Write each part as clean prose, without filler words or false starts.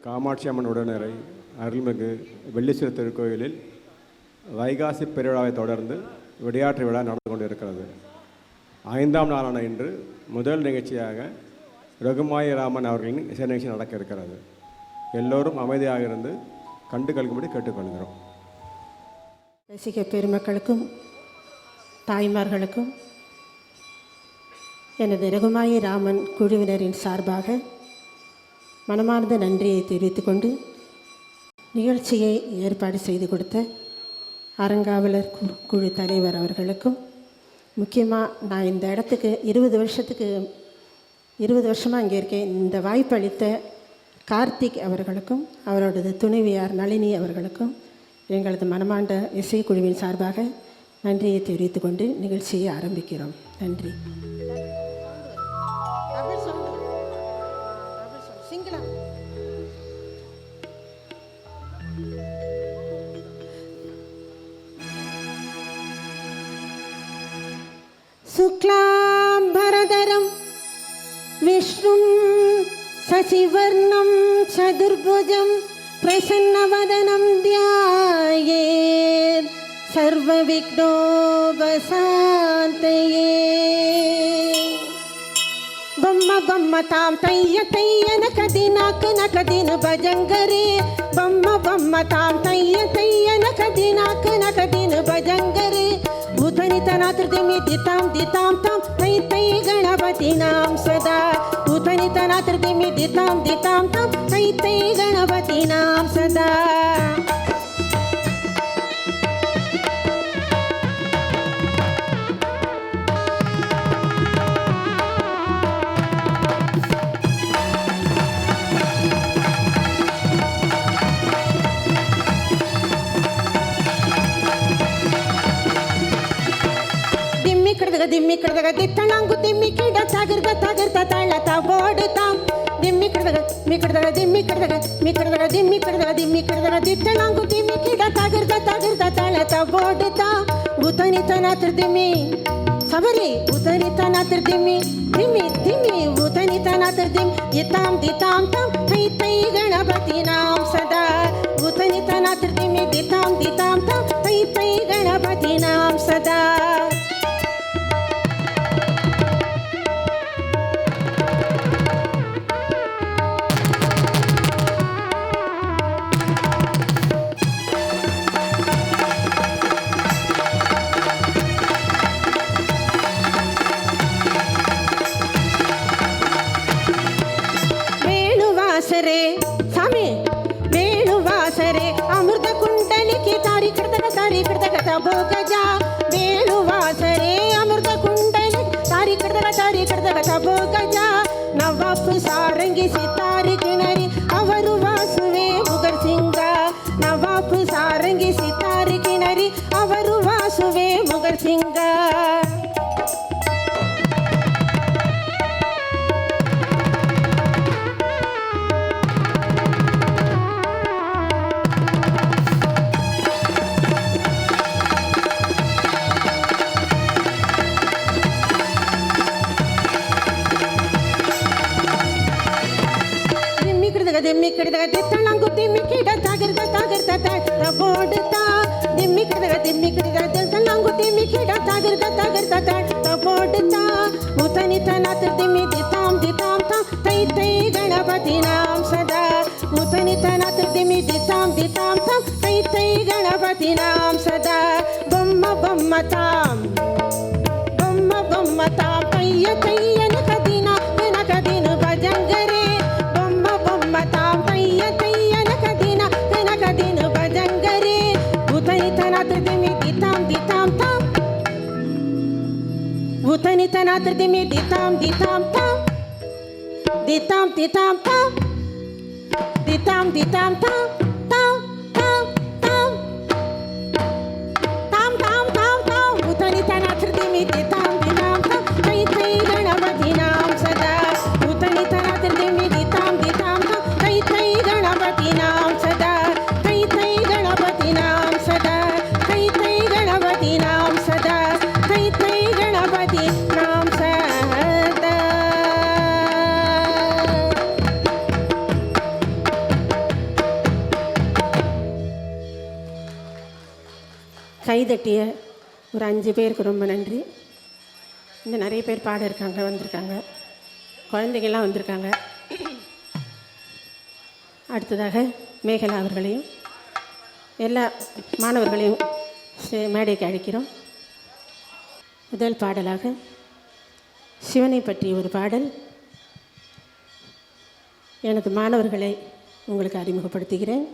காமாட்சி அம்மன் உடனரை அருள்மிகு வெள்ளீஸ்வரர் திருக்கோயிலில் வைகாசி பெருவிழாவை தொடர்ந்து விளையாட்டு விழா நடந்து கொண்டிருக்கிறது. 5ஆம் நாளான இன்று முதல் நிகழ்ச்சியாக ரகுமாயி ராமன் அவர்களின் இசை நிகழ்ச்சி நடக்க இருக்கிறது. எல்லோரும் அமைதியாக இருந்து கண்டு கழிக்கும்படி கேட்டுக்கொள்கிறோம். ரசிக பெருமக்களுக்கும் தாய்மார்களுக்கும் எனது ரகுமாயி ராமன் குழுவினரின் சார்பாக மனமார்ந்த நன்றியை தெரிவித்துக்கொண்டு, நிகழ்ச்சியை ஏற்பாடு செய்து கொடுத்த அறங்காவலர் குழு தலைவர் அவர்களுக்கும், முக்கியமாக நான் இந்த இடத்துக்கு 20 வருஷமாக இங்கே இருக்கேன், இந்த வாய்ப்பு அளித்த கார்த்திக் அவர்களுக்கும் அவரோடது துணைவியார் நளினி அவர்களுக்கும் எங்களது மனமார்ந்த இசைக்குழுவின் சார்பாக நன்றியை தெரிவித்துக்கொண்டு நிகழ்ச்சியை ஆரம்பிக்கிறோம். நன்றி. சுக்லாம்பரதரம் விஷ்ணும் சசிவர்ணம் சதுர்புஜம் பிரசன்னவதனம் த்யாயேத் சர்வவிக்னோபசாந்தயே. பம்ம பம்ம தாம் தைய தையன கதினாக்கு நகதின பஜங்கரே. பம்ம பம்ம தாம் தைய தையன கதினாக்கு நகதின பஜங்கரே. உதனிதனாத்ருதிமி திதாம் திதாம் தாம் தை தை கணபதினாம் சதா. உதனிதனாத்ருதிமி திதாம் திதாம் தாம் தை தை கணபதினாம் சதா. ದಿಮ್ಮಿ ಕಡದಗ ದಿತ್ತಣಂಗು ದಿಮ್ಮಿ ಕಿಡ ತಗರ್ದ ತಗರ್ದ ತಾಳ ತಬೋಡು ತಾಂ. ದಿಮ್ಮಿ ಕಡದಗ ಮಿ ಕಡದಗ ದಿಮ್ಮಿ ಕಡದಗ ಮಿ ಕಡದಗ ದಿಮ್ಮಿ ಕಡದಗ ದಿಮ್ಮಿ ಕಡದಗ ದಿತ್ತಣಂಗು ದಿಮ್ಮಿ ಕಿಡ ತಗರ್ದ ತಗರ್ದ ತಾಳ ತಬೋಡು ತಾಂ. ಉತನಿತನಾತ್ರ ದಿಮ್ಮಿ ಸಬರಿ ಉತನಿತನಾತ್ರ ದಿಮ್ಮಿ ದಿಮ್ಮಿ ದಿಮ್ಮಿ ಉತನಿತನಾತ್ರ ದಿಮ್ ದಿತಾಂ ದಿತಾಂ ತಾಂ ಥೈ ಥೈ ಗಣಪತಿ ನಾಂ ಸದಾ. ಉತನಿತನಾತ್ರ ದಿಮ್ಮಿ ದಿತಾಂ ದಿತಾಂ ತಾಂ ಥೈ ಥೈ ಗಣಪತಿ ನಾಂ ಸದಾ. சாமி வேணுவாசரே அமிர்த குண்டலிக்கு தாரி கிடதக தாரி கிடதக தபோ கஜா. வேணுவாசரே அமிர்த குண்டலி தாரி கிடதக தாரி கிடதக தபோ கஜா. நவாப்பு சாரங்கி சித்தாரி கிணரி ಅವರು ವಾಸುವೆ ಮುಗರ್ ಸಿಂಗ. ನವಾಪು ಸಾರಂಗಿ ಸಿತಾರಿ ಕಿಣರಿ ಅವರು ವಾಸುವೆ ಮುಗರ್ ಸಿಂಗ. ದಿಮ್ಮಿ ಕಿಡದಗ ದಿತ್ತಣಂಗು ದಿಮ್ಮಿ ಕಿಡ ತಗರ್ದ ತಗರ್ದ ತಬೋಡು ತಾ. ದಿಮ್ಮಿ ಕಿಡದಗ ದಿಮ್ಮಿ ಕಿಡದಗ ದಿತ್ತಣಂಗು ದಿಮ್ಮಿ ಕಿಡ ತಗರ್ದ ತಗರ್ದ ತಬೋಡು ತಾ. ಉತನಿತನಾತ್ರ ದಿಮ್ಮಿ ದಿತಾಂ ದಿತಾಂ ತಾಂ ತೈ ತೈ ಗಣಪತಿ ನಾಂ ಸದಾ. ಉತನಿತನಾತ್ರ ದಿಮ್ಮಿ ದಿತಾಂ ದಿತಾಂ ತಾಂ ತೈ ತೈ ಗಣಪತಿ ನಾಂ ಸದಾ. ಬೊಮ್ಮ ಬೊಮ್ಮ ತಾಂ ಬೊಮ್ಮ ಬೊಮ್ಮ ತಾಂ ತಯ್ಯ ತಯ್ಯನ ಕದಿನ ಕದಿನ ಭಜಂಗರೇ. ಉತನಿತನಾತ್ರ ದಿಮ್ಮಿ ದಿತಾಂ ದಿತಾಂ ತಾಂ ದಿತಾಂ ದಿತಾಂ ತಾಂ ದಿತಾಂ ದಿತಾಂ ತಾಂ ತಾಂ ತಾಂ ತಾಂ ತಾಂ ತಾಂ ತಾಂ ತಾಂ. ಉತನಿತನಾತ್ರ ದಿಮ್ಮಿ ದಿತಾಂ ದಿತಾಂ ತಾಂ ತೈ ತೈ ಗಣಪತಿ ನಾಂ ಸದಾ. ಉತನಿತನಾತ್ರ ದಿಮ್ಮಿ ದಿತಾಂ ದಿತಾಂ ತಾಂ ತೈ ತೈ ಗಣಪತಿ ನಾಂ ಸದಾ. ತೈ ತೈ ಗಣಪತಿ ನಾಂ ಸದಾ. ತೈ ತೈ ಗಣಪತಿ ನಾಂ ಸದಾ. ತೈ ತೈ ಗಣಪತಿ ನಾಂ ಸದಾ. கைதட்டிய ஒரு 5 பேருக்கு ரொம்ப நன்றி. இன்னும் நிறைய பேர் பாட இருக்காங்க, வந்திருக்காங்க, குழந்தைங்கள்லாம் வந்திருக்காங்க. அடுத்ததாக மேகலா அவர்களையும் எல்லா மாணவர்களையும் மேடைக்கு அழைக்கிறோம். முதல் பாடலாக சிவனை பற்றி ஒரு பாடல். எனது மாணவர்களை உங்களுக்கு அறிமுகப்படுத்துகிறேன்.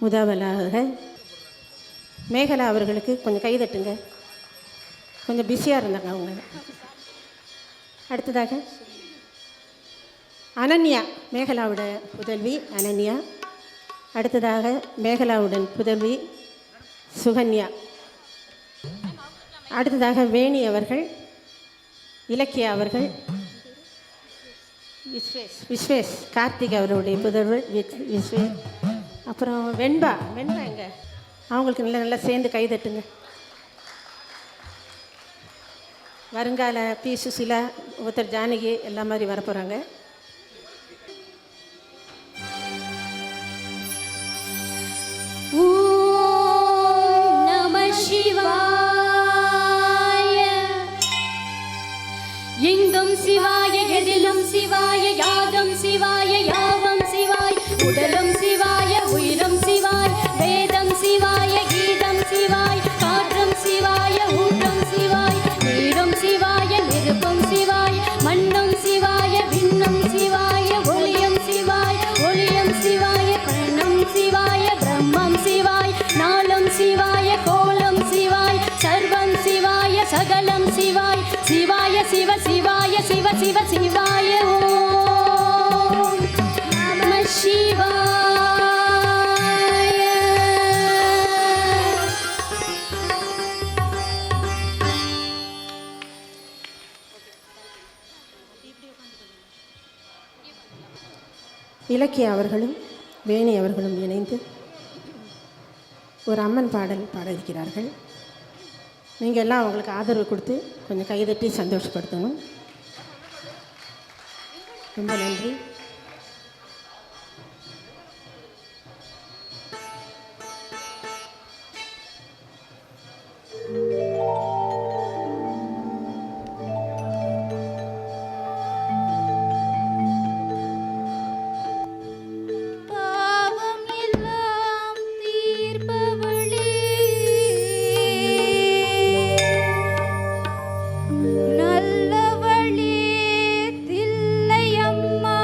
முதலாக மேகலா அவர்களுக்கு கொஞ்சம் கைதட்டுங்க, கொஞ்சம் பிஸியாக இருந்தாங்க அவங்க. அடுத்ததாக அனன்யா, மேகலாவோட புதல்வி அனன்யா. அடுத்ததாக மேகலாவுடன் புதல்வி சுகன்யா. அடுத்ததாக வேணி அவர்கள், இலக்கியா அவர்கள், விஸ்வேஷ் கார்த்திக் அவருடைய புதல்வர் விஸ்வேஷ். அப்புறம் வெண்பா எங்க, அவங்களுக்கு நல்லா சேர்ந்து கைதட்டுங்க. வருங்கால பி சுசிலா, ஒருத்தர் ஜானகி எல்லா மாதிரி வரப்போகிறாங்க. ஓம் நம சிவாய. எங்கும் சிவாய, எதிலும் சிவாய, யாதும் சிவாய, யாவும் சிவாய். உடலும் சிவாய, உயிரும் சிவாய். வேதம் சிவாய, கீதம் சிவாய். காற்றும் சிவாய, ஊற்றும் சிவாய். நீரும் சிவாய, நெருப்பும் சிவாய். மண்ணும் சிவாய, விண்ணும் சிவாய. ஒளியும் சிவாய், ஒளியும் சிவாய. பிரணம் சிவாய, பிரம்மம் சிவாய். நாளும் சிவாய, கோலம் சிவாய். சர்வம் சிவாய, சகலம் சிவாய். சிவாய சிவ சிவாய, சிவ சிவ சிவாய. ஓம் நம சிவாய. இலக்கியா அவர்களும் வேணி அவர்களும் இணைந்து ஒரு அம்மன் பாடல் பாட இருக்கிறார்கள். நீங்கள் எல்லாம் அவங்களுக்கு ஆதரவு கொடுத்து கொஞ்சம் கைதட்டி சந்தோஷப்படுத்தணும். ரொம்ப நன்றி. பாவம் எல்லாம் தீர்ப்பவளே, நல்லவளே தில்லையம்மா.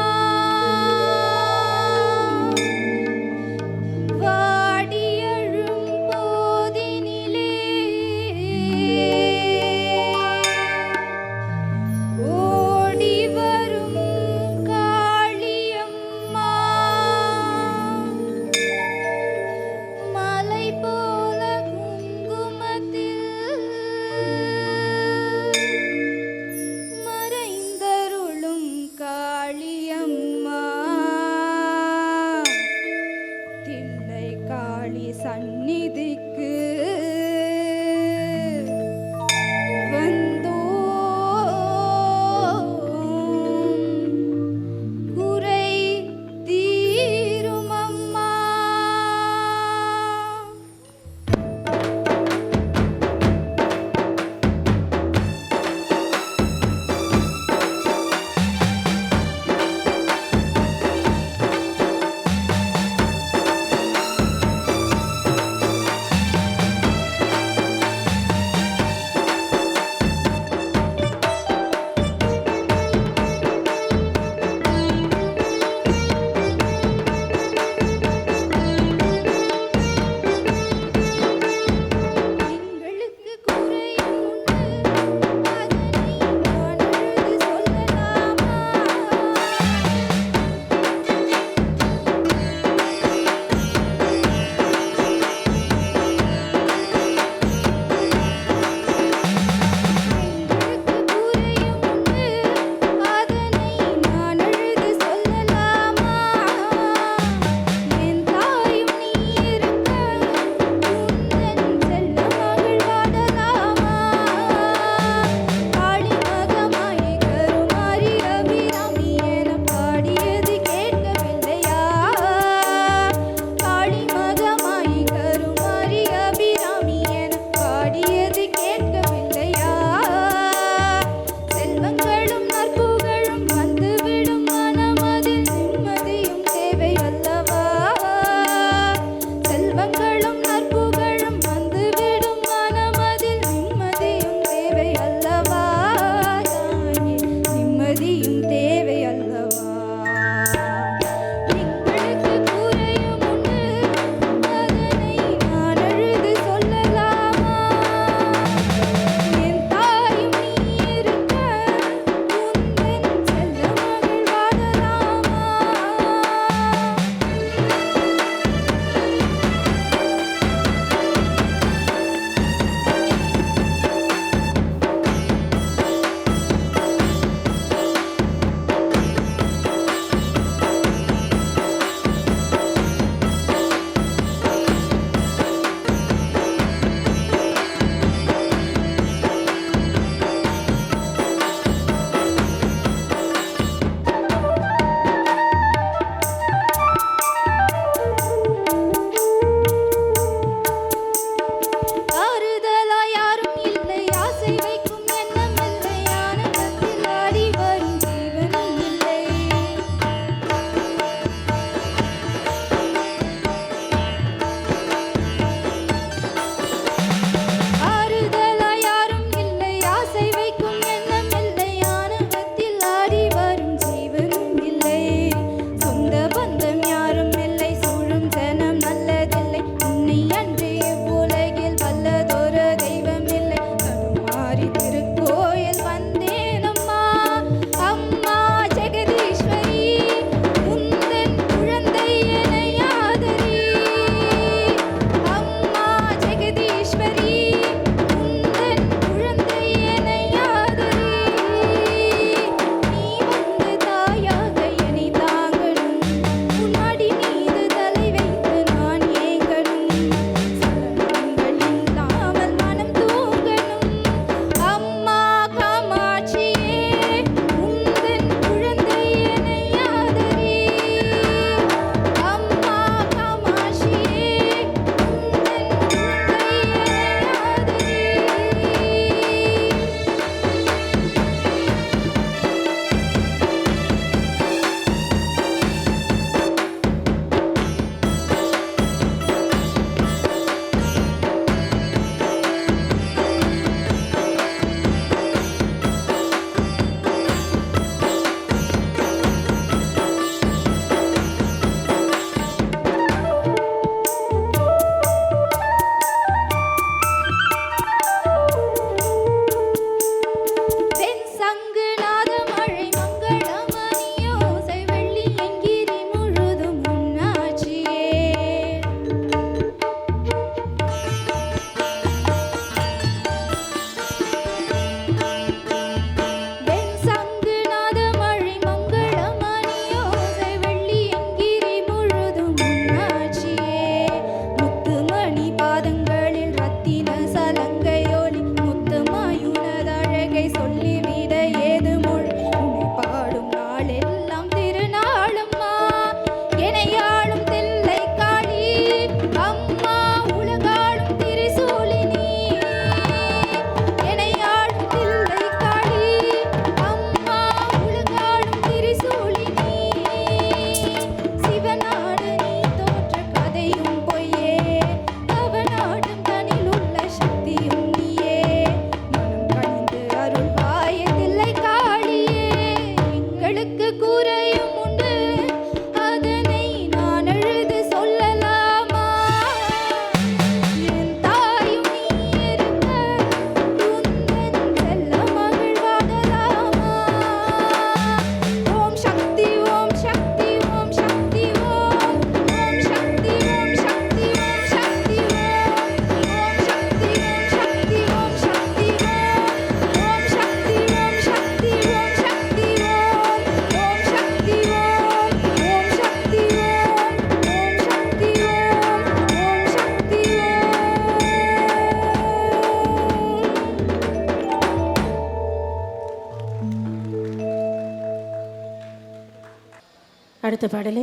அடுத்த பாடலை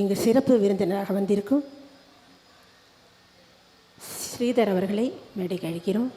இங்கு சிறப்பு விருந்தினராக வந்திருக்கும் ஸ்ரீதர் அவர்களை மேடைக்கு அழைக்கிறோம்.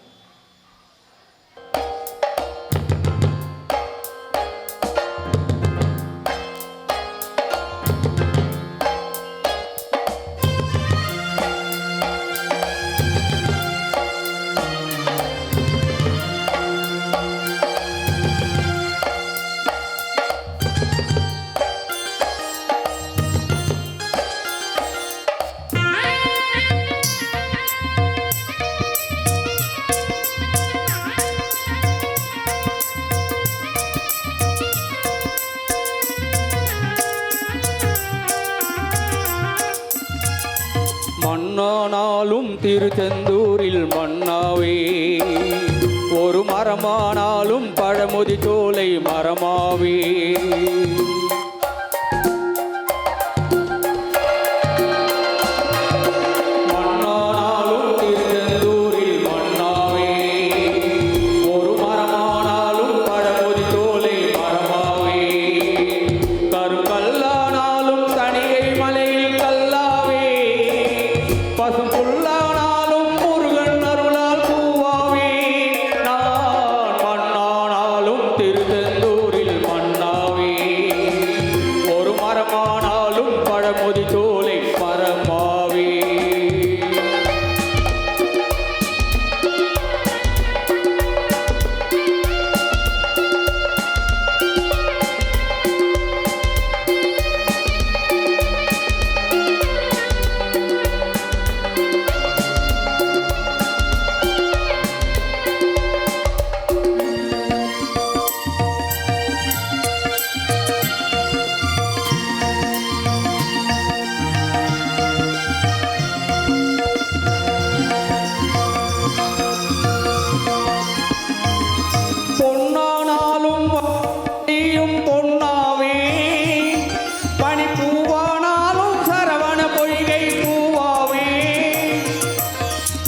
மண்ணானாலும் திருச்செந்தூரில் மண்ணாவே, ஒரு மரமானாலும் பழமுதி சோலை மரமாவே. மண்ணானாலும் திருச்செந்தூரில் மண்ணாவே, ஒரு மரமானாலும் பழமுதி சோலை மரமாவே. கருங்கல்லானாலும் தணிகை மலையில் கல்லாவே, பசும் புல்லானாலும் முருகன் அருளால் பூவாவே. நான் மண்ணானாலும் திருச்செந்தூரில் மண்ணாவே, ஒரு மரமானாலும் பழமுதி சோலை மரமாவே. பொன்னானாலும் வாடியும் பொன்னாவே, பனிப்பூவானாலும் சரவண பொய்கை பூவாவே.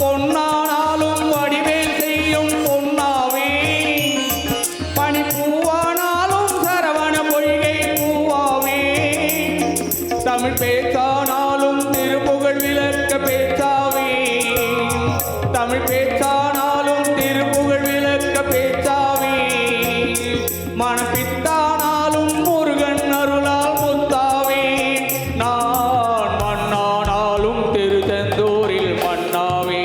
பொன்னானாலும் வடிவேல் செய்யும் பொன்னாவே, பனிப்பூவானாலும் சரவண பொய்கை பூவாவே. தமிழ் பேச்சானாலும் திருப்புகழ் விளக்க பேச்சாவே, தமிழ் பேச்சானாலும் திருப்புகழ் விளக்க பேச்சாவே. மனப்பித்தானாலும் முருகன் அருளால் முத்தாவே. நான் மண்ணானாலும் திருச்செந்தூரில் மண்ணாவே,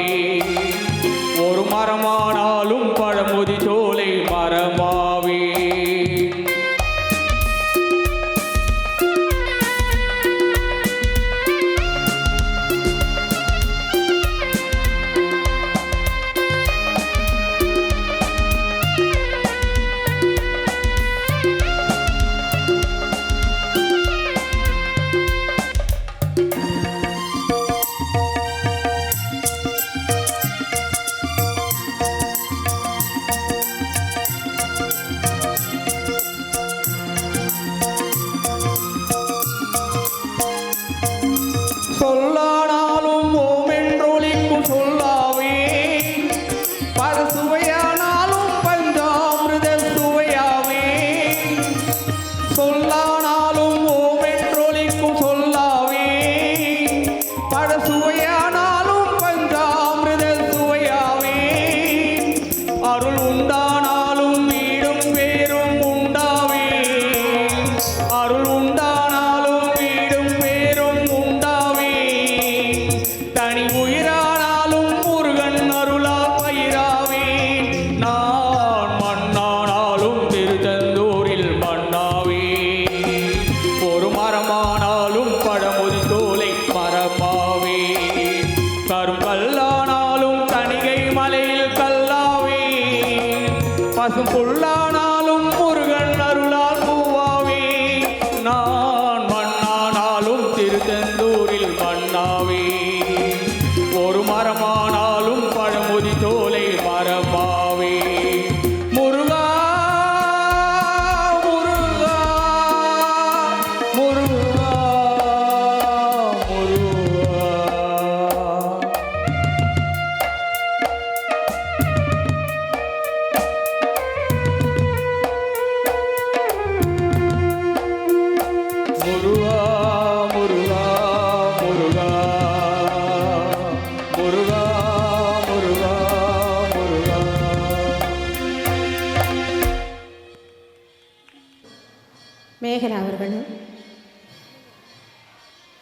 ஒரு மரமானாலும் பழமுதி சோலை மரமாவே. சொல்லானாலும் ஓமென்றொழிக்கும் சொல்லாவே, பரசுவையானாலும் பஞ்சாமிருத சுவையாவே. சொல்லானாலும் ஓமென்றொழிக்கும் சொல்லாவே, பரசுவையானாலும் பஞ்சாமிருத சுவையாவே. அருள் உண்டானாலும் வீடும் பேரும் உண்டாவே, அருள் உண்டானாலும் வீடும் பேரும் உண்டாவே. தனி உயிரானாலும் முருகன் அருளால் பயிராவே. நான் மண்ணானாலும் திருச்செந்தூரில் மண்ணாவே, ஒரு மரமானாலும் பழமுதி சோலை மரமாவே. கருங்கல்லானாலும் தணிகை மலையில் கல்லாவே, பசும் புல்லானாலும் முருகன் அருளால் பூவாவே. நான் மண்ணானாலும் திருச்செந்தூரில் மண்ணாவே, ஒரு மரமானாலும் பழமுதி சோலை மரமாவே. முருகா முருகா முருகா முருகா. முருகா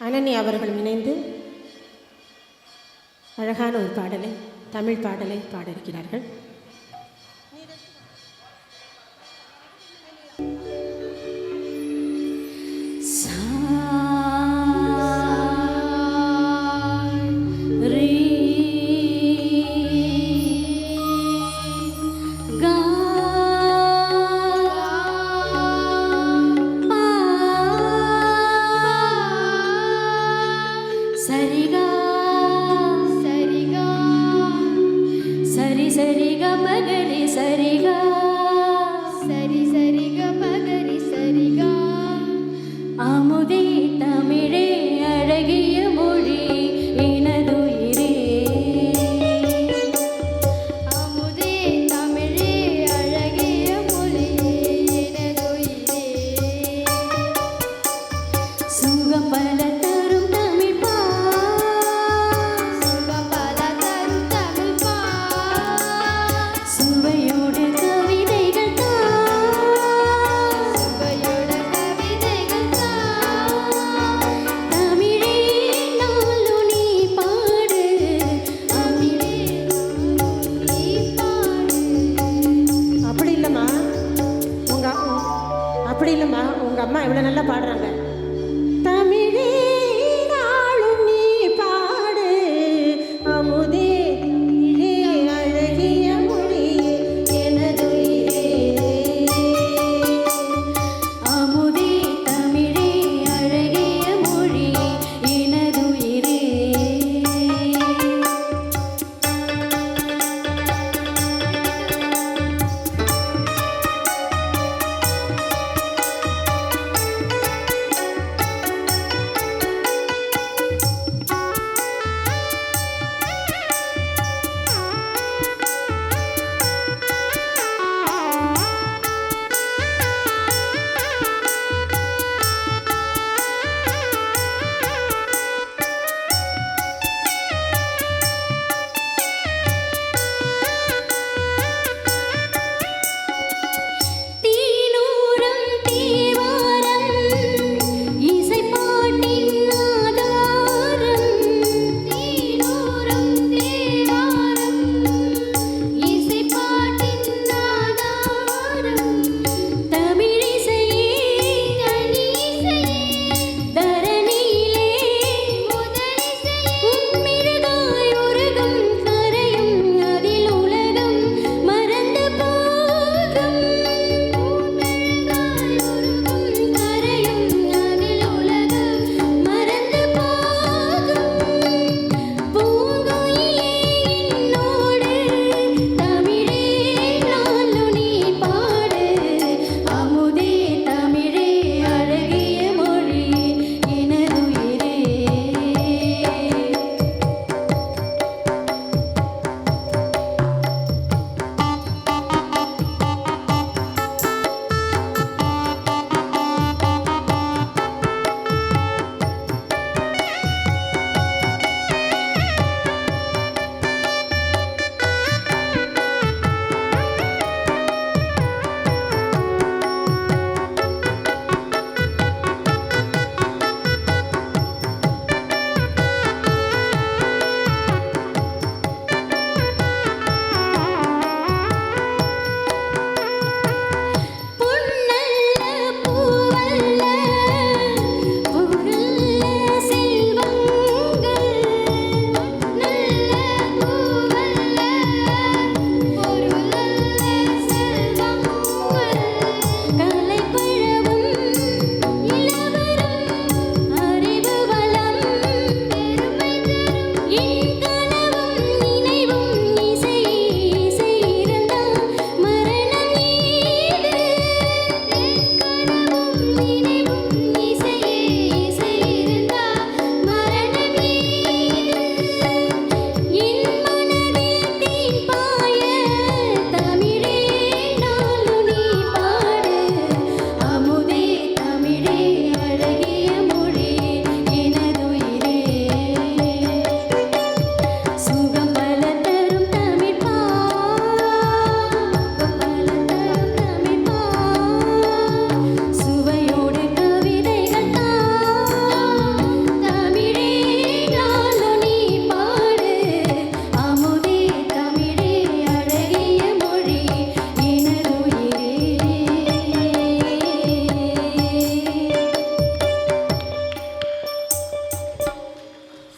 அனனி அவர்களும் இணைந்து அழகான ஒரு பாடலை, தமிழ் பாடலை பாட இருக்கிறார்கள். அமுதே தமிழே அழகிய மொழி எனதுயிரே, அமுதே தமிழே அழகிய மொழி எனதுயிரே, சுகம் பல தரும் தமிழ் பா, சுகம் பல தரும் தமிழ் பா, சுவையோடு கவிதைகள் தா, சுவையோடு கவிதைகள் தா, தமிழே நாளும் நீ பாடு, தமிழே நாளும் நீ பாடு. அப்படி இல்லைம்மா, அப்படி இல்லைம்மா, உங்கள் அம்மா இவ்வளோ நல்லா பாடுறாங்க. தமிழே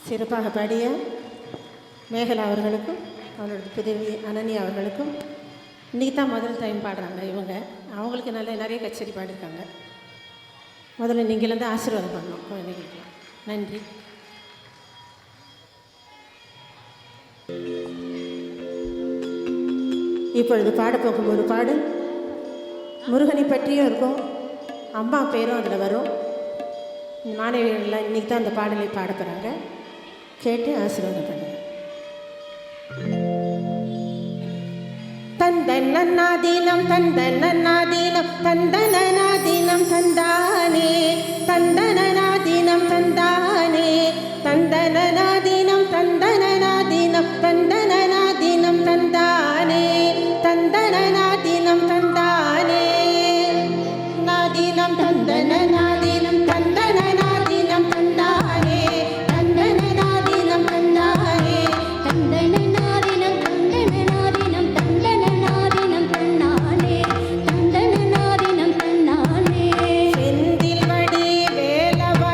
சிறப்பாக பாடிய மேகலா அவர்களுக்கும் அவரோட புதவி அனன்யா அவர்களுக்கும் இன்றைக்கி தான் முதல் டைம் பாடுறாங்க இவங்க. அவங்களுக்கு நிறைய கச்சேரி பாடியிருக்காங்க. முதல்ல நீங்களும் தான் ஆசீர்வாதம் பண்ணணும் குழந்தைகளுக்கு. நன்றி. இப்பொழுது பாடப்போக்கும் ஒரு பாடல் முருகனை பற்றியும் இருக்கும், அம்மா பேரும் அதில் வரும். மாணவிகள்லாம் இன்றைக்கி தான் அந்த பாடலை பாட போகிறாங்க. கேட்டு ஆசீர்வாதம் பண்ணுங்க. தந்தன்னாதீனம் தந்தன்னாதீனம் தந்தனாதீனம் தந்தானே தந்தனாதீனம் தந்தானே தந்தனாதீனம் தந்தனாதீனம் தந்தனாதீனம் தந்தானே தந்தனாதீனம் தந்தானே நாதீனம் தந்தனாதீனம் தந்தனாதீனம் தந்தானே தந்தனாதீனம் தந்தானே தந்தனநாதினம் தந்தனநாதினம் தந்தனநாதினம் தன்னானே தந்தனநாதினம் தன்னானே செந்தில் வடி வேலவா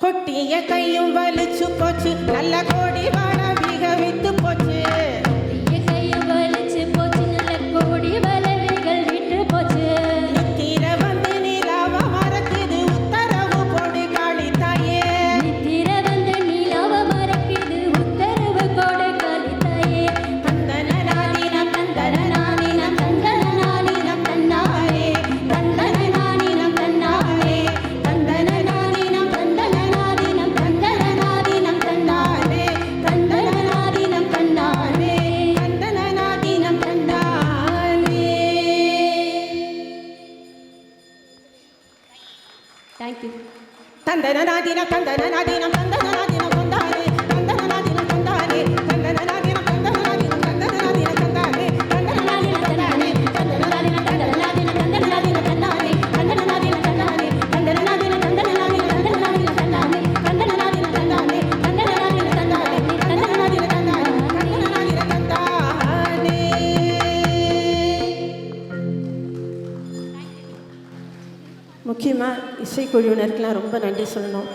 கொட்டிய கையும் வலிச்சு போச்சு நல்ல கோடி வாழ மிக வித்து போச்சு கையை வலிச்சு போச்சு நல்ல கோடி வளவிகள் விட்டு போச்சு நித்திர வந்து நிலாவ மறக்குது உத்தரவு போடு காளி தாயே நித்திர வந்து நிலவ மறக்குது உத்தரவு கொடு காளி தாயே தந்தனநாதினம் தந்தனநாதினம் தந்தனநாதினம் தன்னாரே தந்தனநாதினம் தன்னாரே தந்தனநாதினம் தந்தனநாதினம் தந்தனநாதினம் தன்னாரே தந்தனநாதினம் தன்னாரே தந்தனநாதினம் தன்னாரே. தேங்க்யூ. தந்தனநாதினம் தந்தனநாதினம் தந்தனநாதினம் தந்தாரே தந்தனநாதினம் தந்தாரே தந்தனநாதினம் தந்தனநாதினம் தந்தனநாதினம் தந்தாரே தந்தனநாதினம் தந்தாரே தந்தனநாதினம் தந்தனநாதினம் தந்தனநாதினம் தந்தாரே தந்தனநாதினம் தந்தாரே தந்தனநாதினம் தந்தனநாதினம் தந்தனநாதினம் தந்தாரே தந்தனநாதினம் தந்தாரே தந்தனநாதினம் தந்தாரே தந்தனநாதினம் தந்தாரே தந்தனநாதினம் தந்தாரே. முக்கியமாக இசைக்குழுவினருக்கெலாம் ரொம்ப நன்றி சொல்லணும்.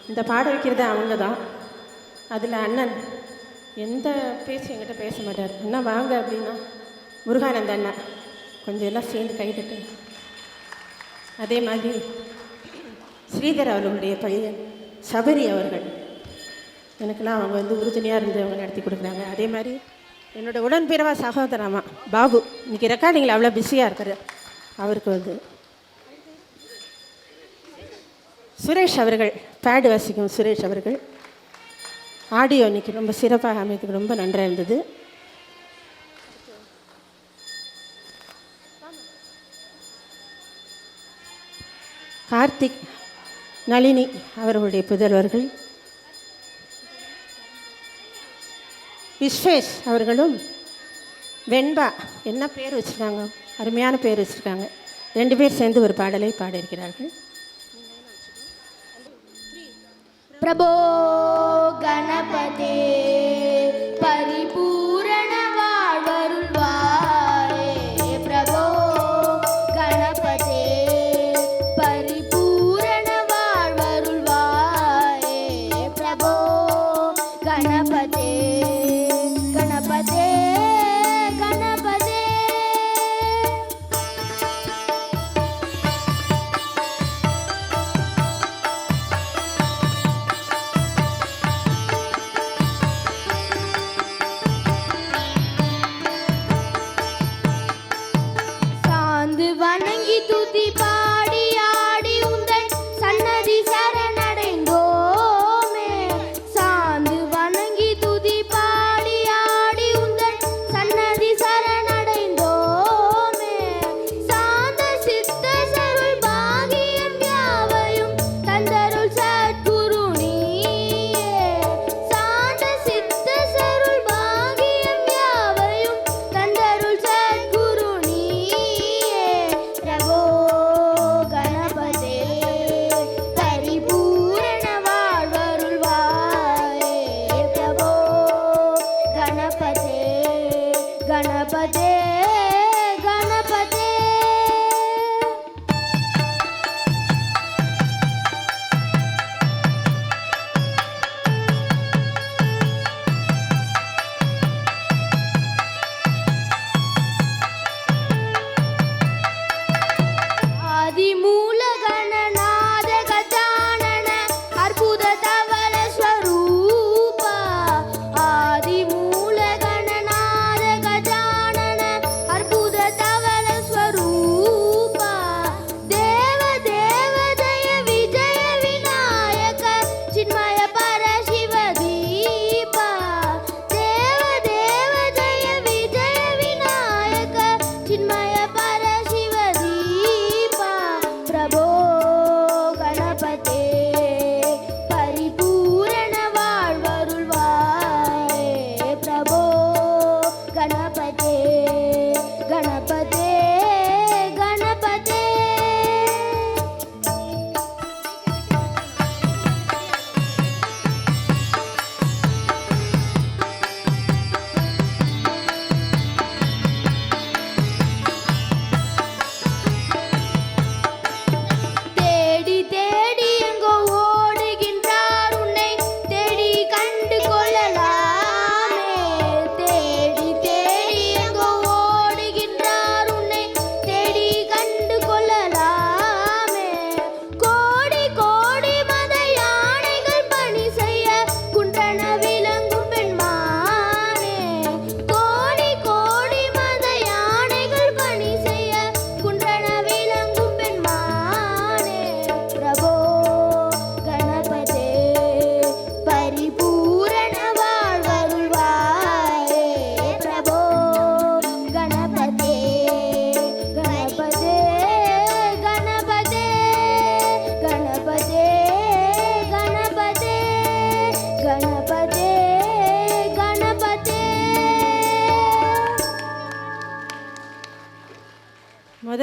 இந்த பாட வைக்கிறது அவங்க தான். அதில் அண்ணன் எந்த பேச்சு என்கிட்ட பேச மாட்டார். அண்ணா வாங்க அப்படின்னா முருகானந்த அண்ணா கொஞ்சம் எல்லாம் சேர்ந்து கைதட்டு. அதே மாதிரி ஸ்ரீதர் அவர்களுடைய பையன் சபரி அவர்கள் எனக்கெல்லாம் அவங்க வந்து உறுதுணையாக இருந்து அவங்க நடத்தி கொடுக்குறாங்க. அதே மாதிரி என்னோட உடன்பிறவா சகோதரமா பாபு இன்றைக்கி ரெக்கார்டிங்கில் அவ்வளோ பிஸியாக இருக்கார். அவருக்கு வந்து சுரேஷ் அவர்கள் பேடு வாசிக்கும் சுரேஷ் அவர்கள் ஆடியோ இன்னைக்கு ரொம்ப சிறப்பாக அமைத்துக்கு ரொம்ப நன்றாக இருந்தது. கார்த்திக் நளினி அவர்களுடைய புதல்வர்கள் விஸ்வேஷ் அவர்களும் வெண்பா என்ன பேர் வச்சுருக்காங்க, அருமையான பேர் வச்சுருக்காங்க. 2 பேர் சேர்ந்து ஒரு பாடலை பாடியிருக்கிறார்கள். प्रभो गणपते परिपूर्ण वाळवरुள்வாயே प्रभो गणपते परिपूर्ण वाळवरुள்வாயே प्रभो गणपते गणपते गणपते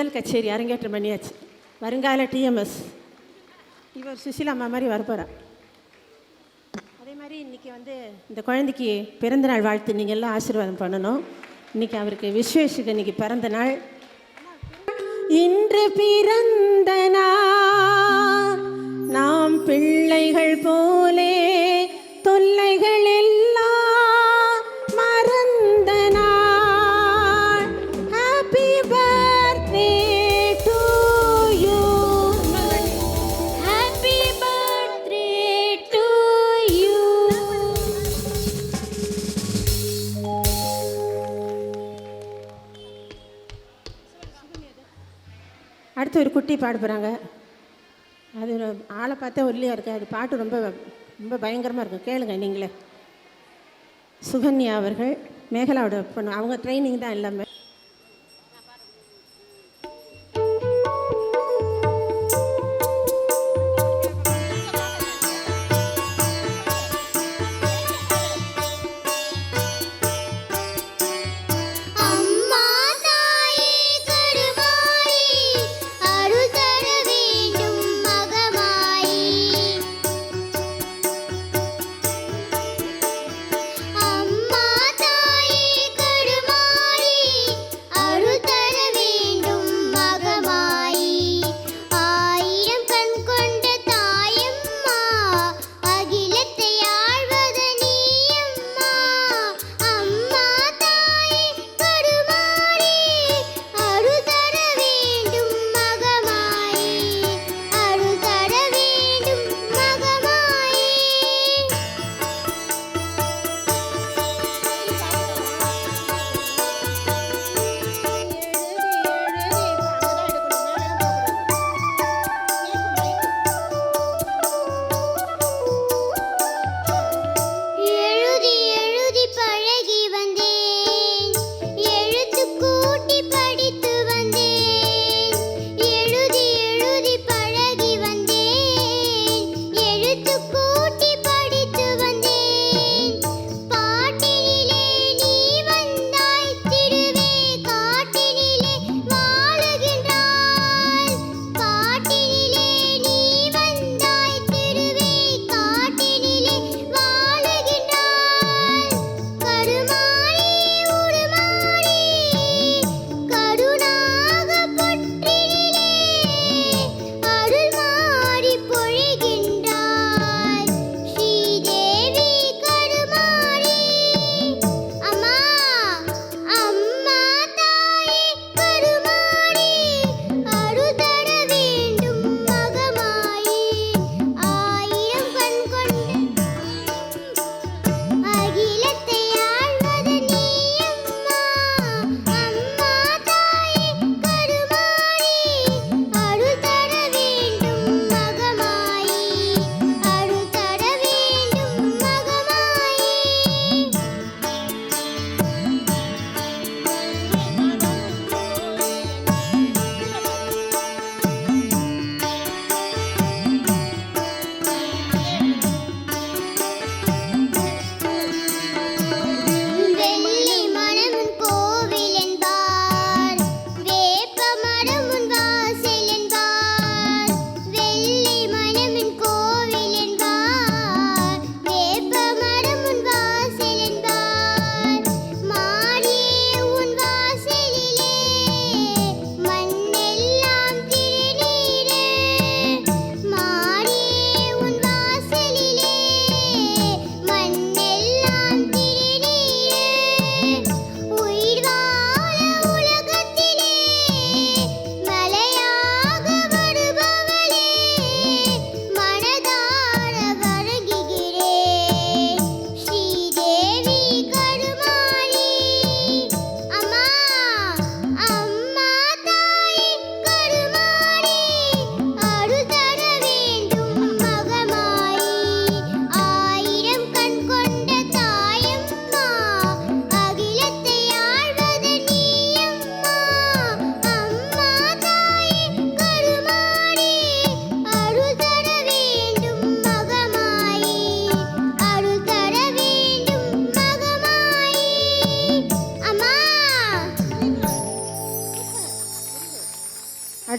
முதல் கச்சேரி அரங்கேற்றம் பண்ணியாச்சு. வருங்கால டிஎம்எஸ் இவர் சுஷீலா அம்மா மாதிரி வரப்போகிறார். அதே மாதிரி இன்றைக்கி வந்து இந்த குழந்தைக்கு பிறந்தநாள் வாழ்த்து நீங்கள் எல்லாம் ஆசீர்வாதம் பண்ணணும். இன்றைக்கி அவருக்கு விஸ்வேஷுக்கு இன்றைக்கி பிறந்த நாள். இன்று பிறந்த நாள் நாம் பிள்ளைகள் போலே தொல்லைகள் எல்லாம் மறந்த நாள். Happy birthday to you. Happy birthday to you. அடுத்து ஒரு குட்டி பாட போகிறாங்க. அது ஆளை பார்த்தா ஒல்லியாக இருக்குது. அது பாட்டு ரொம்ப ரொம்ப பயங்கரமாக இருக்கும். கேளுங்க நீங்களே. சுகன்யா அவர்கள் மேகலாவோட பொண்ணு. அவங்க ட்ரைனிங் தான் எல்லாமே. அம்மா தாயே கருமாரி அருள் தர வேண்டும் மகமாயி. அம்மா தாயே கருமாரி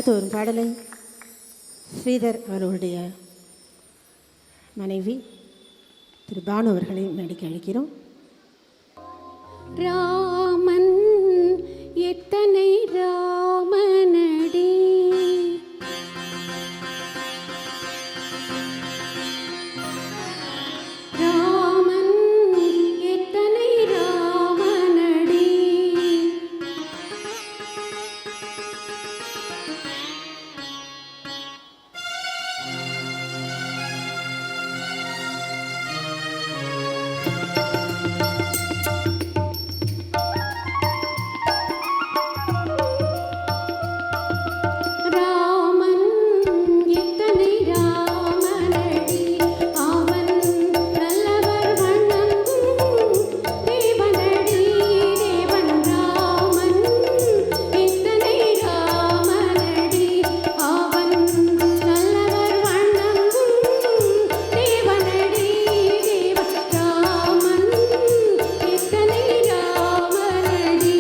அடுத்து ஒரு பாடலை ஸ்ரீதர் அவர்களுடைய மனைவி திரு பானு அவர்களை மேடைக்கு அழைக்கிறோம். ராமன் எத்தனை ராமனடி, ராமன் எத்தனை ராமனடி, ராமன் எத்தனை ராமனடி, அவன் நல்லவர் வணங்கும் தேவனடி, தேவன் ராமன் எத்தனை ராமனடி, அவன் நல்லவர் வணங்கும் தேவனடி, தேவன் ராமன் எத்தனை ராமனடி.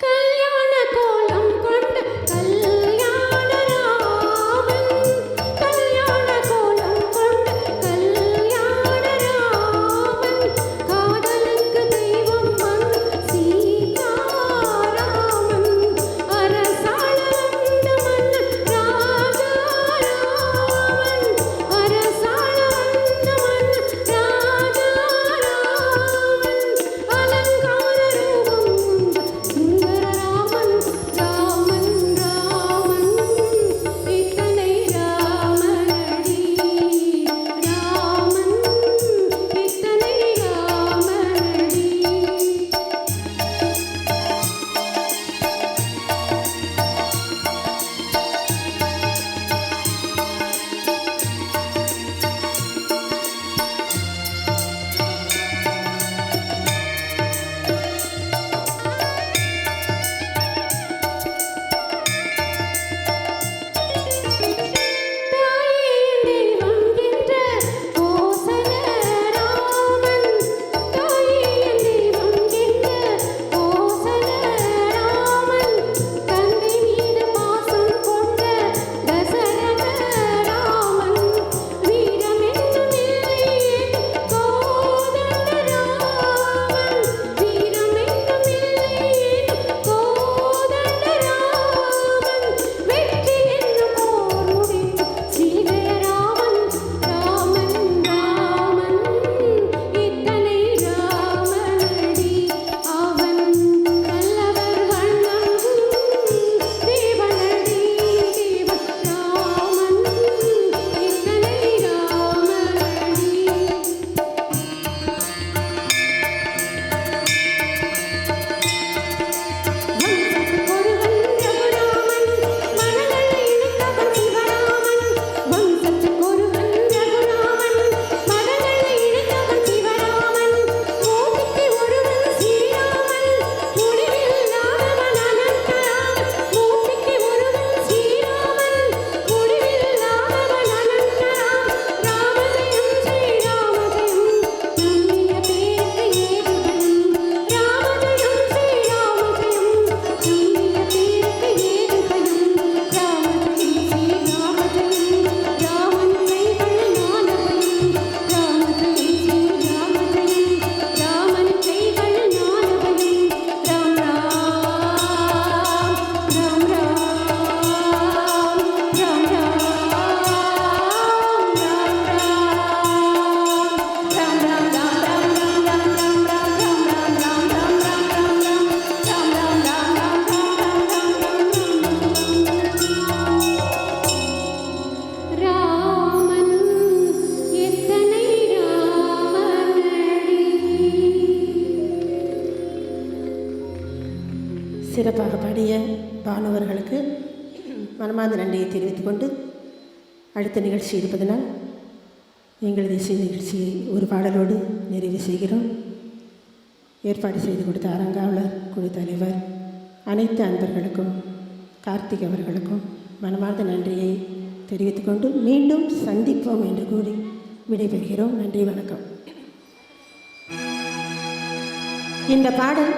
கல்யாண கோலம் கொண்ட கல்யாண ராமன், கல்யாண கோலம் கொண்ட கல்யாண ராமன், காதலுக்கு தெய்வம் வந்து சீதாராமன், அரசாள வந்த மன்னன் ராஜாராமன், அரசாள வந்த மன்னன் ராஜாராமன், அலங்கார ரூபம் சுந்தரராமன், ராமன் ராமன் இத்தனை ராமனடி, ராமன் இத்தனை ராமனடி. தாயே தெய்வம் என்ற கோசல ராமன், தாயே தெய்வம் என்ற கோசல ராமன், தந்தை மீது பாசம் கொண்ட தசரத ராமன், வீரமென்னும் இல்லை கோதண்ட ராமன், வீரமென்னும் இல்லை கோதண்ட ராமன், வெற்றி என்னும் போர் முடித்து சீதையராமன், ராமன் ராமன் இத்தனை ராமனடி, அவன் நல்லவர் வணங்கும் தேவனடி, தேவன் ராமன் இத்தனை ராமனடி. வம்சத்துக்கு ஒருவன் ரகுராமன், மதங்களை இணைத்தவன் சிவராமன், வம்சத்துக்கு ஒருவன் ரகுராமன், மதங்களை இணைத்தவன் சிவராமன், மூர்த்திக்கு ஒருவன் ஸ்ரீராமன், முடிவில்லாதவன் அனந்தராமன், மூர்த்திக்கு ஒருவன் ஸ்ரீராமன், முடிவில்லாதவன் அனந்தராமன், ராமஜெயம் ஸ்ரீராமஜெயம் நம்பிய பேருக்கு ஏதுபயம், ராமஜெயம் ஸ்ரீராமஜெயம் நம்பிய பேருக்கு ஏதுபயம், ராமஜெயம் ஸ்ரீராமஜெயம் ராமன் கைகள் ஞானபயம், ராமஜெயம் ஸ்ரீராமஜெயம் ராமன் கைகள் ஞானபயம், ராம் ராம் ராம் ராம் ராம் ராமன் எத்தனை ராமனடி. சிறப்பாக பாடிய பானவர்களுக்கு மனமார்ந்த நன்றியை தெரிவித்துக் கொண்டு அடுத்த நிகழ்ச்சி இருப்பதனால் எங்களது இசை நிகழ்ச்சியை ஒரு பாடலோடு நிறைவு செய்கிறோம். ஏற்பாடு செய்து கொடுத்த அரங்காவலர் குழு தலைவர் அனைத்து அன்பர்களுக்கும் கார்த்திக் அவர்களுக்கும் மனமார்ந்த நன்றியை தெரிவித்துக்கொண்டு மீண்டும் சந்திப்போம் என்று கூறி விடைபெறுகிறோம். நன்றி, வணக்கம். இந்த பாடல்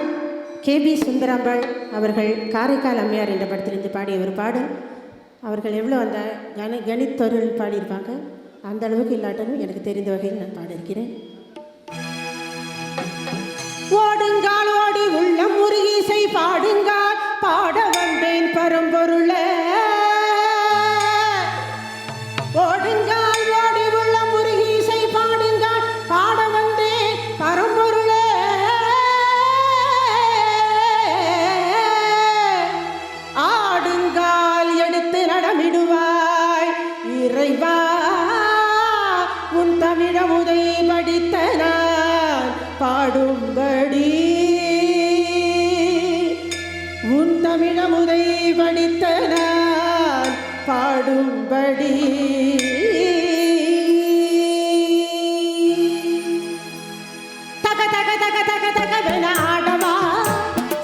கேபி சுந்தராம்பாள் அவர்கள் காரைக்கால் அம்மையார் என்ற படத்திலிருந்து பாடிய ஒரு பாடல். அவர்கள் எவ்வளோ அந்த கணித்தொருள் பாடியிருப்பாங்க, அந்த அளவுக்கு இல்லாட்டாலும் எனக்கு தெரிந்த வகையில் நான் பாடியிருக்கிறேன். ஓடுங்கால் ஓடி உள்ளம் முருகீசை பாடுங்கால் பாட வந்தேன் பரம்பொருளே. ஓடுங்கால் ஓடி உள்ளம் முருகீசை பாடுங்கால் பாட வந்தேன் பரம்பொருளே. ஆடுங்கால் எடுத்து நடமிடுவாய் இறைவா, உன் தமிழமுதை படித்த நான் பாடும்படி, உன் தமிழமுதை படித்த நான் பாடும்படி. தக தக தக தக தகவென ஆடவா,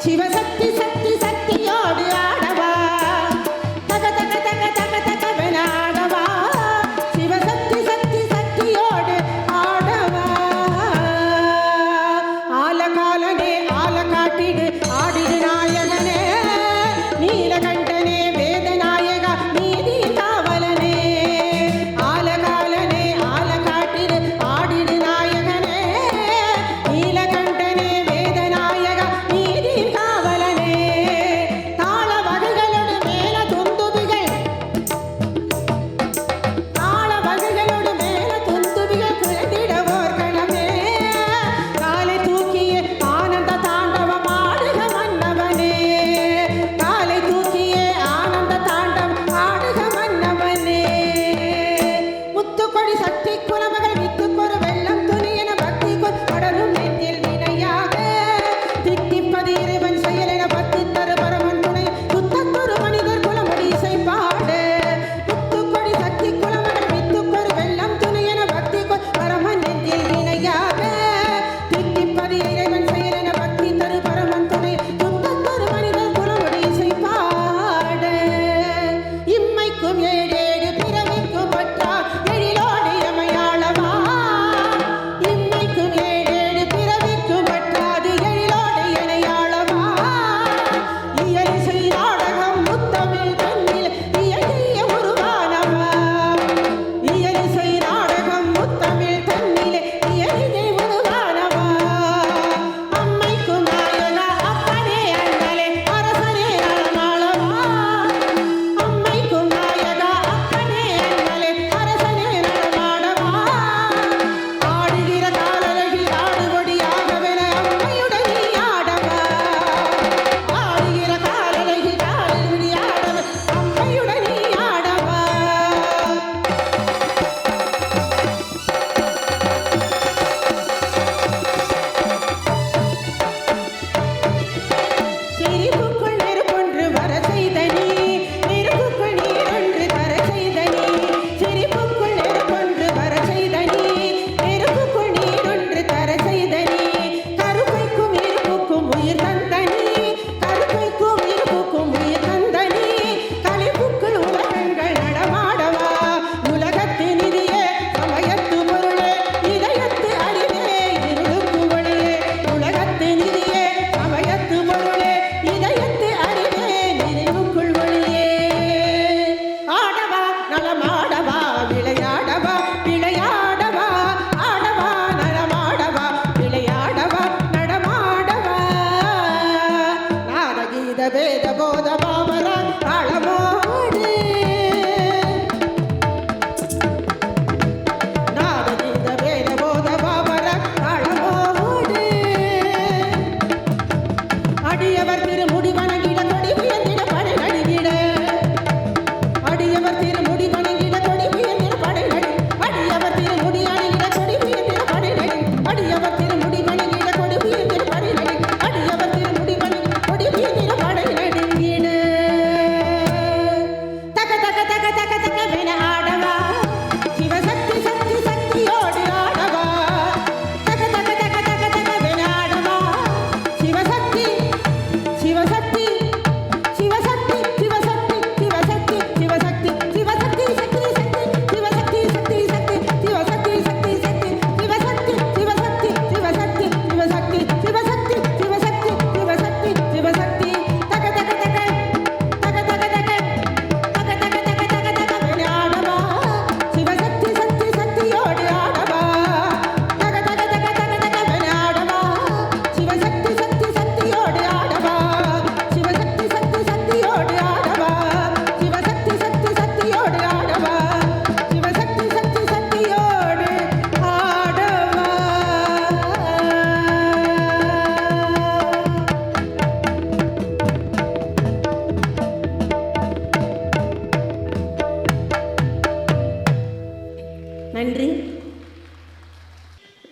சிவசக்தி சக்தி சக்தியோடு ஆடவா. தக தக தக தக தகவென ஆடவா, சிவசக்தி சக்தி சக்தியோடு ஆடவா. ஆலகாலனே ஆல காட்டிடு ஆடிடு நாயகனே, நீலகண்டனே வேதநாயகா நீதி காவலனே.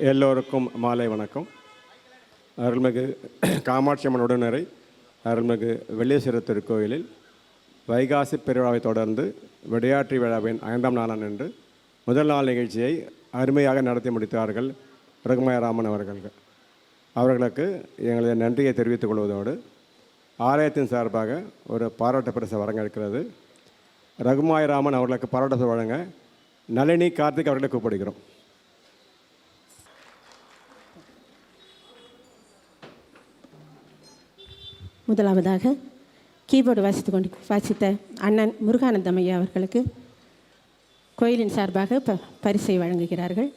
எல்லோருக்கும் மாலை வணக்கம். அருள்மிகு காமாட்சி அம்மன் உடனரை அருள்மிகு வெள்ளீஸ்வரர் திருக்கோயிலில் வைகாசி பெருவிழாவை தொடர்ந்து விடையாற்றி விழாவின் 5ஆம் நாளான இன்று முதல் நாள் நிகழ்ச்சியை அருமையாக நடத்தி முடித்தார்கள் ரகுமாயராமன் அவர்களுக்கு எங்களது நன்றியை தெரிவித்துக் கொள்வதோடு ஆலயத்தின் சார்பாக ஒரு பாராட்டு பரிசு வழங்க இருக்கிறது. ரகுமாயராமன் அவர்களுக்கு பாராட்டு வழங்க நளினி கார்த்திக் அவர்களை கூப்பிடுகிறோம். முதலாவதாக கீபோர்டு வாசித்த அண்ணன் முருகானந்தம் ஐயா அவர்களுக்கு கோயிலின் சார்பாக பரிசை வழங்குகிறார்கள்.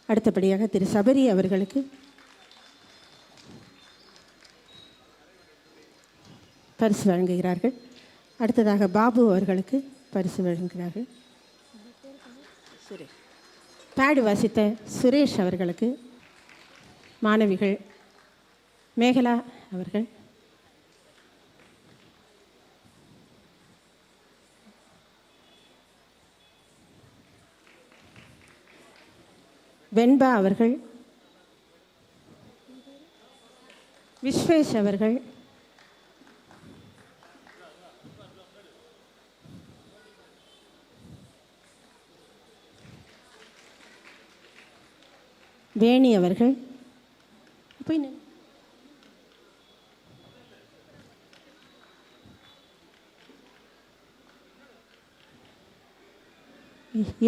அடுத்தபடியாக திரு சபரி அவர்களுக்கு பரிசு வழங்குகிறார்கள். அடுத்ததாக பாபு அவர்களுக்கு பரிசு வழங்குகிறார்கள். பேடு வாசித்த சுரேஷ் அவர்களுக்கு மாணவிகள் மேகலா அவர்கள், வெண்பா அவர்கள், விஸ்வேஷ் அவர்கள், வேணி அவர்கள்,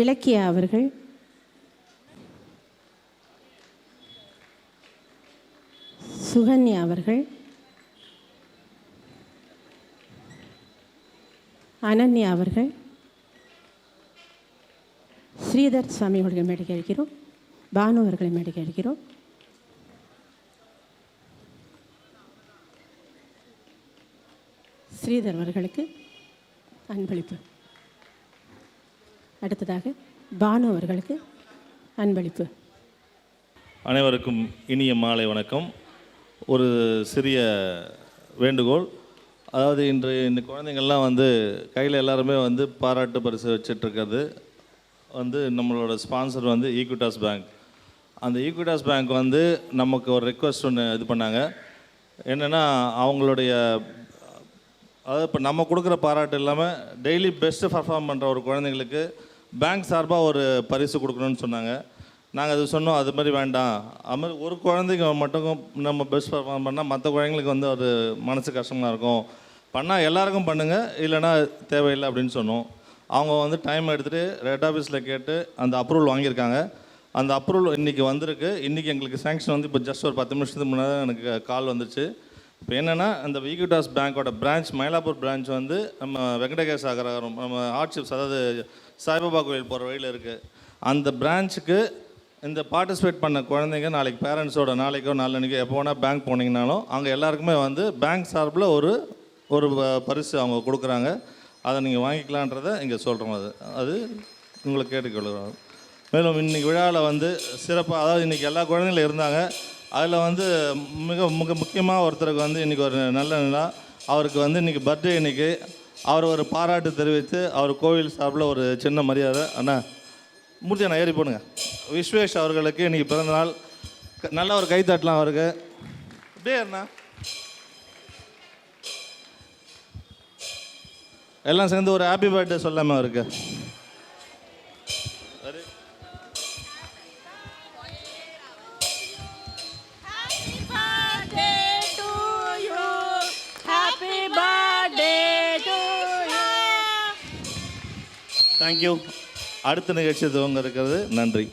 இலக்கியா அவர்கள், சுகன்யா அவர்கள், அனன்யா அவர்கள், ஸ்ரீதர் சுவாமி அவர்கள் மேடைக்கு அழைக்கிறோம். பானு அவர்களை மேடைக்கு அழைக்கிறோம். ஸ்ரீதர் அவர்களுக்கு அன்பளிப்பு. அடுத்ததாக பானு அவர்களுக்கு அன்பளிப்பு. அனைவருக்கும் இனிய மாலை வணக்கம். ஒரு சிறிய வேண்டுகோள், அதாவது இந்த குழந்தைங்கள்லாம் கையில் எல்லாருமே பாராட்டு பரிசு வச்சிட்ருக்கிறது நம்மளோட ஸ்பான்சர் ஈக்விட்டாஸ் பேங்க். அந்த ஈக்விட்டாஸ் பேங்க் நமக்கு ஒரு ரெக்வஸ்ட் ஒன்று இது பண்ணாங்க. என்னென்னா அவங்களுடைய அதாவது இப்போ நம்ம கொடுக்குற பாராட்டு இல்லாமல் டெய்லி பெஸ்ட்டு பர்ஃபார்ம் பண்ணுற ஒரு குழந்தைங்களுக்கு பேங்க் சார்பாக ஒரு பரிசு கொடுக்கணும்னு சொன்னாங்க. நாங்கள் அது சொன்னோம், அது மாதிரி வேண்டாம், அது மாதிரி ஒரு குழந்தைங்க மட்டும் நம்ம பெஸ்ட் பர்ஃபார்ம் பண்ணால் மற்ற குழந்தைங்களுக்கு ஒரு மனசு கஷ்டமாக இருக்கும், பண்ணால் எல்லாருக்கும் பண்ணுங்கள், இல்லைனா தேவையில்லை அப்படின்னு சொன்னோம். அவங்க டைம் எடுத்துகிட்டு ரெட் ஆஃபீஸில் கேட்டு அந்த அப்ரூவல் வாங்கியிருக்காங்க. அந்த அப்ரூவல் இன்றைக்கி வந்திருக்கு. இன்றைக்கி எங்களுக்கு சேங்ஷன் இப்போ ஜஸ்ட் ஒரு 10 நிமிஷத்துக்கு முன்னாடி எனக்கு கால் வந்துச்சு. இப்போ என்னென்னா அந்த ஈக்விட்டாஸ் பேங்க்கோட பிரான்ச் மயிலாப்பூர் பிரான்ச் நம்ம வெங்கடகேஷ் அகரம் நம்ம ஆர்ட்ஷிப்ஸ், அதாவது சாய்பாபா கோயில் போகிற வழியில் இருக்குது. அந்த பிரான்ச்சுக்கு இந்த பார்ட்டிசிபேட் பண்ண குழந்தைங்க நாளைக்கு பேரண்ட்ஸோட நாளைக்கோ நாளைக்கோ எப்போ வேணால் பேங்க் போனீங்கனாலும் அங்கே எல்லாருக்குமே பேங்க் சார்பில் ஒரு பரிசு அவங்க கொடுக்குறாங்க. அதை நீங்கள் வாங்கிக்கலான்றதை இங்கே சொல்கிறோம். அது உங்களுக்கு கேட்டுக்கொள்கிறோம். மேலும் இன்றைக்கி விழாவில் சிறப்பாக, அதாவது இன்றைக்கி எல்லா குழந்தைங்களும் இருந்தாங்க. அதில் மிக முக்கியமாக ஒருத்தருக்கு இன்றைக்கி ஒரு நல்ல நிலா, அவருக்கு இன்றைக்கி பர்த்டே. இன்றைக்கி அவர் ஒரு பாராட்டு தெரிவித்து அவர் கோவில் சார்பில் ஒரு சின்ன மரியாதை. அண்ணா மூர்த்தி அண்ணா ஏறி போடுங்க. விஸ்வேஷ் அவர்களுக்கு இன்றைக்கி பிறந்தநாள். நல்லா ஒரு கை தட்டலாம் அவருக்கு. அப்படியே அண்ணா எல்லாம் சேர்ந்து ஒரு ஹாப்பி பர்த்டே சொல்லாமல் அவருக்கு. தேங்க்யூ. அடுத்த நிகழ்ச்சி துவங்க இருக்கிறது. நன்றி.